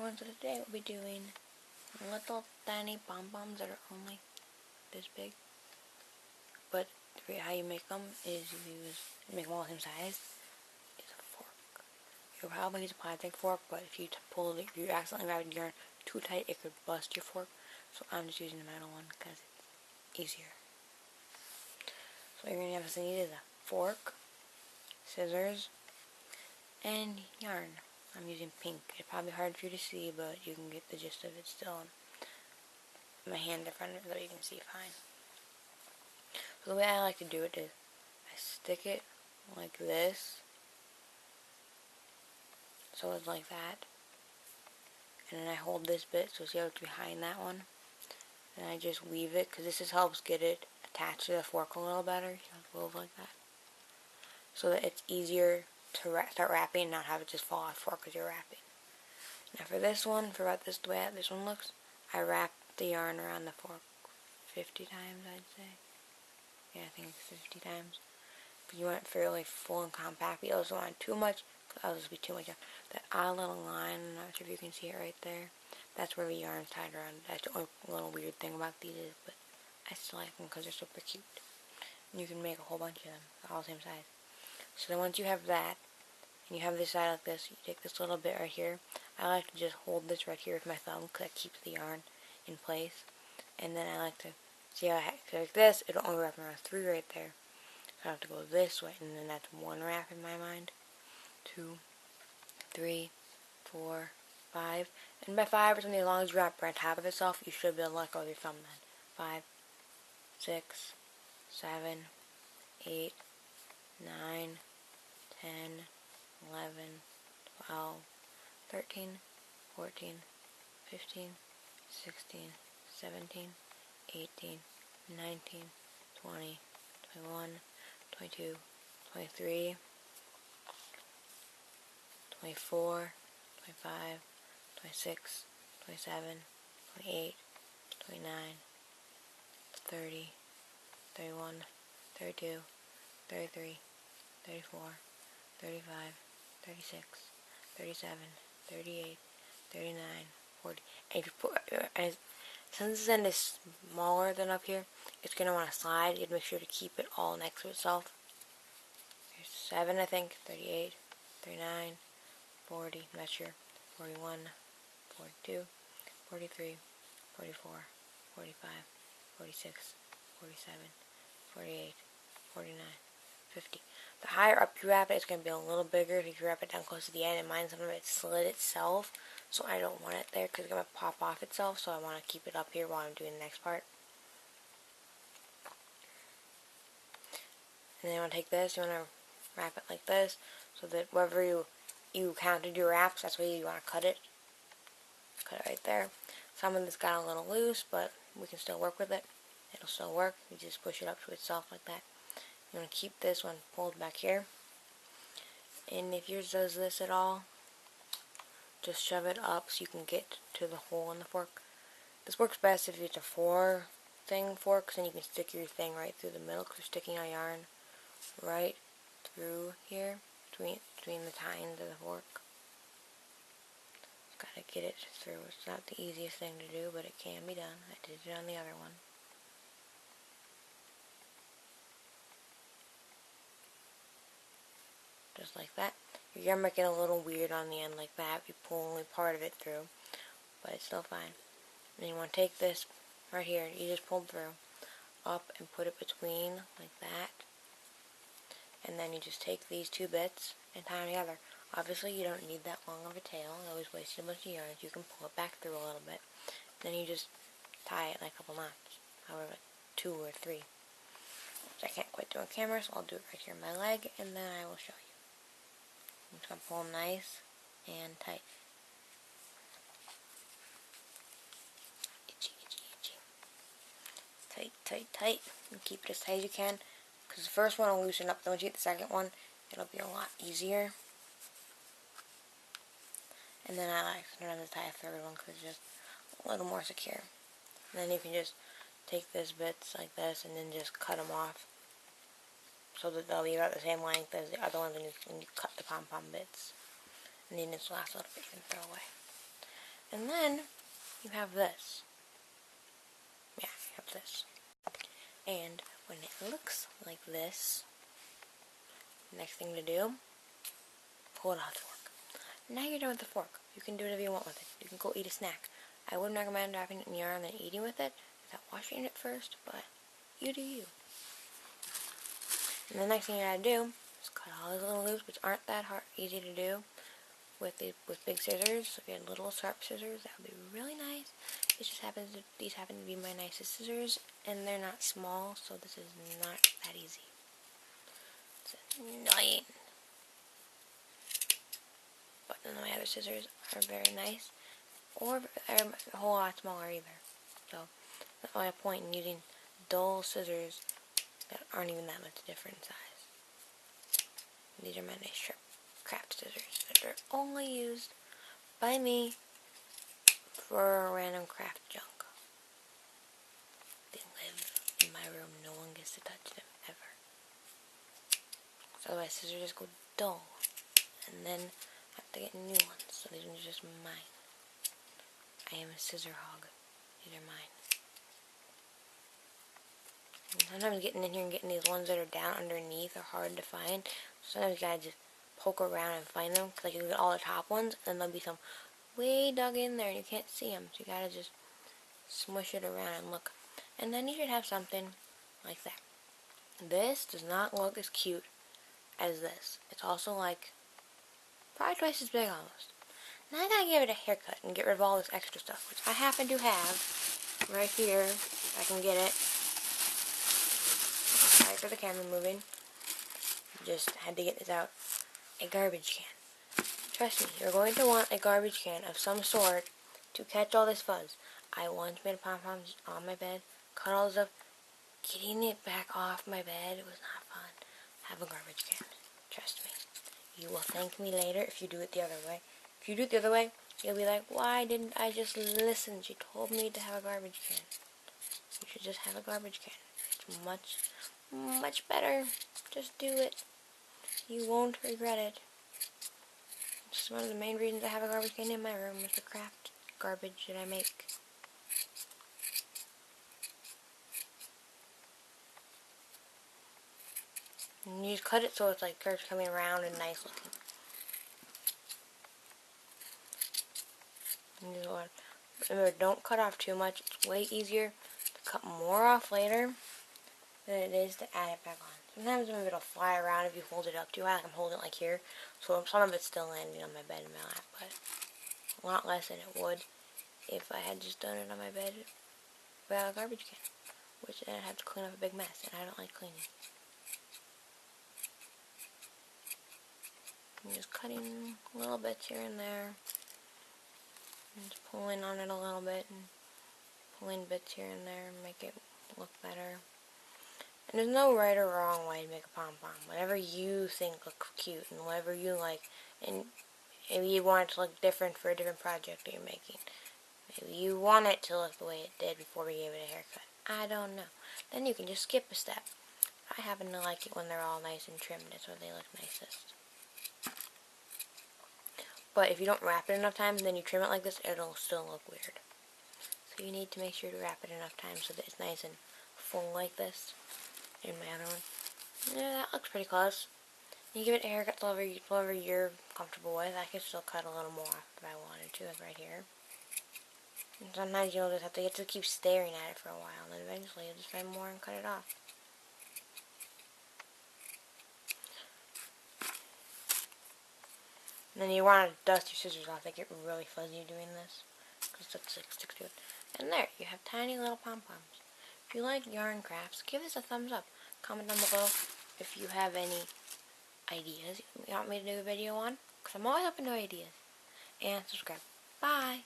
everyone, so today we'll be doing little tiny pom-poms that are only this big. But how you make them is you make them all the same size. It's a fork. You'll probably use a plastic fork, but if you if you accidentally wrap your yarn too tight, it could bust your fork. So I'm just using the metal one because it's easier. So you're going to have to need is a fork, scissors, and yarn. I'm using pink. It's probably hard for you to see, but you can get the gist of it still. My hand in front of it so you can see fine. So the way I like to do it is I stick it like this, so it's like that, and then I hold this bit, so see how it's behind that one, and I just weave it, because this just helps get it attached to the fork a little better, you know, like that, so that it's easier to start wrapping and not have it just fall off the fork because you're wrapping. Now for this one, for about the way this one looks, I wrap the yarn around the fork 50 times, I'd say. Yeah, I think it's 50 times. But you want it fairly full and compact. You also don't want too much, because that'll just be too much yarn. That odd little line, I'm not sure if you can see it right there. That's where the yarn's tied around. That's the only little weird thing about these is, but I still like them because they're super cute. And you can make a whole bunch of them, all the same size. So then once you have that, and you have this side like this, you take this little bit right here. I like to just hold this right here with my thumb because that keeps the yarn in place. And then I like to see how like this, it'll only wrap around 3 right there. So I have to go this way, and then that's 1 wrap in my mind. 2, 3, 4, 5. And by 5 or something, as long as you wrap right on top of itself, you should be able to let go of your thumb then. 5, 6, 7, 8, 9, 10, 11, 12, 13, 14, 15, 16, 17, 18, 19, 20, 21, 22, 23, 24, 25, 26, 27, 28, 29, 30, 31, 32, 33, 34, 35, 36, 37, 38, 39, 40. And if you put, since this end is smaller than up here, it's going to want to slide. You have to make sure to keep it all next to itself. There's 7, I think, 38, 39, 40, I'm not sure, 41, 42, 43, 44, 45, 46, 47, 48, 49, 50. The higher up you wrap it, it's going to be a little bigger. If you wrap it down close to the end, and mine, some of it slid itself, so I don't want it there because it's going to pop off itself, so I want to keep it up here while I'm doing the next part. And then you want to take this, you want to wrap it like this, so that wherever you counted your wraps, that's where you want to cut it. Cut it right there. Some of this got a little loose, but we can still work with it. It'll still work. You just push it up to itself like that. You want to keep this one pulled back here. And if yours does this at all, just shove it up so you can get to the hole in the fork. This works best if it's a 4-thing fork, because then you can stick your thing right through the middle, because you're sticking your yarn right through here, between the tines of the fork. Gotta get it through. It's not the easiest thing to do, but it can be done. I did it on the other one. Just like that. Your yarn might get a little weird on the end like that if you pull only part of it through, but it's still fine. And then you want to take this right here, you just pull through, up and put it between like that. And then you just take these 2 bits and tie them together. Obviously you don't need that long of a tail, it always wastes a bunch of yarn. You can pull it back through a little bit. Then you just tie it like a couple knots, however, like 2 or 3. Which I can't quite do on camera, so I'll do it right here in my leg, and then I will show you. I'm just going to pull them nice and tight. Itchy, itchy, itchy. Tight, tight, tight. And keep it as tight as you can, because the first one will loosen up. Then once you get the second one, it'll be a lot easier. And then I like to tie a third one because it's just a little more secure. And then you can just take this bits like this and then just cut them off, so that they'll be about the same length as the other ones when you cut the pom-pom bits. And then this last little bit you can throw away. And then you have this. Yeah, you have this. And when it looks like this, next thing to do, pull it off the fork. Now you're done with the fork. You can do whatever you want with it. You can go eat a snack. I wouldn't recommend wrapping it in yarn and eating with it without washing it first, but you do you. And the next thing you gotta do is cut all these little loops, which aren't that easy to do with big scissors. So if you had little sharp scissors, that would be really nice. It just happens that these happen to be my nicest scissors, and they're not small, so this is not that easy. It's annoying. But none of my other scissors are very nice, or are a whole lot smaller either. So that's why I point in using dull scissors that aren't even that much different in size. These are my nice sharp craft scissors that are only used by me for random craft junk. They live in my room. No one gets to touch them ever. So my scissors just go dull, and then I have to get new ones. So these ones are just mine. I am a scissor hog. These are mine. And sometimes getting in here and getting these ones that are down underneath are hard to find. Sometimes you gotta just poke around and find them. Cause like you get all the top ones, and there'll be some way dug in there and you can't see them. So you gotta just smush it around and look. And then you should have something like that. This does not look as cute as this. It's also like probably twice as big almost. Now I gotta give it a haircut and get rid of all this extra stuff, which I happen to have right here. If I can get it. Sorry for the camera moving. Just had to get this out. A garbage can. Trust me, you're going to want a garbage can of some sort to catch all this fuzz. I once made a pom-poms on my bed, cut all this up. Getting it back off my bed was not fun. Have a garbage can. Trust me. You will thank me later if you do it the other way. If you do it the other way, you'll be like, why didn't I just listen? She told me to have a garbage can. You should just have a garbage can. It's much, much better. Just do it. You won't regret it. It's one of the main reasons I have a garbage can in my room is the craft garbage that I make. And you just cut it so it's like curves coming around and nice looking. And this one. Remember, don't cut off too much. It's way easier to cut more off later than it is to add it back on. Sometimes it'll fly around if you hold it up too high. Like I'm holding it like here, so some of it's still landing on my bed in my lap, but a lot less than it would if I had just done it on my bed without a garbage can, which then I'd have to clean up a big mess, and I don't like cleaning. I'm just cutting little bits here and there, and just pulling on it a little bit, and pulling bits here and there and make it look better. And there's no right or wrong way to make a pom-pom. Whatever you think looks cute and whatever you like. And maybe you want it to look different for a different project that you're making. Maybe you want it to look the way it did before we gave it a haircut. I don't know. Then you can just skip a step. I happen to like it when they're all nice and trimmed. That's where they look nicest. But if you don't wrap it enough times and then you trim it like this, it'll still look weird. So you need to make sure to wrap it enough times so that it's nice and full like this. In my other one. Yeah, that looks pretty close. You give it a haircut whatever you're comfortable with. I could still cut a little more off if I wanted to, like right here. And sometimes you'll just have to keep staring at it for a while, and then eventually you'll just find more and cut it off. And then you want to dust your scissors off. They get really fuzzy doing this, because it sticks to it. And there, you have tiny little pom-poms. If you like yarn crafts, give us a thumbs up. Comment down below if you have any ideas you want me to do a video on, because I'm always open to ideas. And subscribe. Bye!